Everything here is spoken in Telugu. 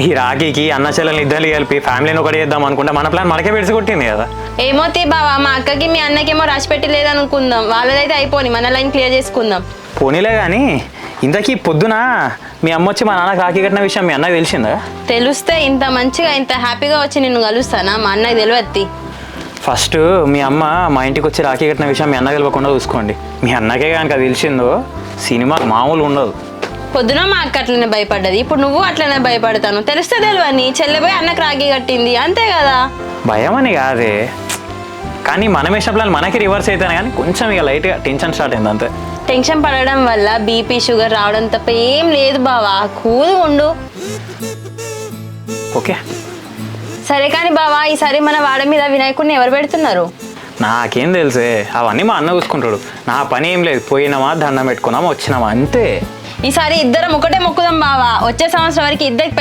ఈ రాఖీకి అన్న చెల్లెల్ని ఇద్దరు కలిపి ఫ్యామిలీని ఒకటి చేద్దాం అనుకుంటే మన ప్లాన్ మనకే పెడిసి కొట్టింది కదా. ఏమో తీ బావా, మా అక్కకి మీ అన్నకేమో రాసి పెట్టి లేదనుకుందాం, వాళ్ళదైతే అయిపోని మన లైన్ క్లియర్ చేసుకుందాం. పోనీలే కానీ ఇంతకీ పొద్దున మీ అమ్మ వచ్చి మా నాన్నకి రాఖీ కట్టిన విషయం మీ అన్నకి తెలిసిందా? తెలిస్తే ఇంత మంచిగా ఇంత హ్యాపీగా వచ్చి నిన్ను కలుస్తానా? మా అన్నకి తెలియద్ది. ఫస్ట్ మీ అమ్మ మా ఇంటికి వచ్చి రాఖీ కట్టిన విషయం మీ అన్న తెలియకుండా చూసుకోండి. మీ అన్నకే కనుక తెలిసిందో సినిమా మామూలు ఉండదు. పొద్దున మా అక్క అట్లనే భయపడ్డది, ఇప్పుడు నువ్వు అట్లనే భయపడతాను. తెలిస్తే తెలియని చెల్లె పోయి అన్నకు రాఖీ కట్టింది, అంతే కదా. భయం అని కాదే, కానీ మనం వేసిన ప్లాన్ మనకి రివర్స్ అవుతానే కానీ కొంచెం ఇక లైట్గా టెన్షన్ స్టార్ట్ అయింది అంతే. టెన్షన్ పడడం వల్ల బీపీ షుగర్ రావడం తప్ప ఏం లేదు బావా, కూల్గా ఉండు. ఓకే సరే కానీ బావా, ఈసారి మన వాడ మీద వినాయకుడిని ఎవరు పెడుతున్నారు? నాకేం తెలుసే, అవన్నీ మా అన్న చూసుకుంటాడు. నా పని ఏం లేదు, పోయినామా దండం పెట్టుకున్నామా వచ్చినామా అంతే. ఈసారి ఇద్దరం ఒకటే మొక్కుదాం బావా, వచ్చే సంవత్సరం వరకు ఇద్దరికి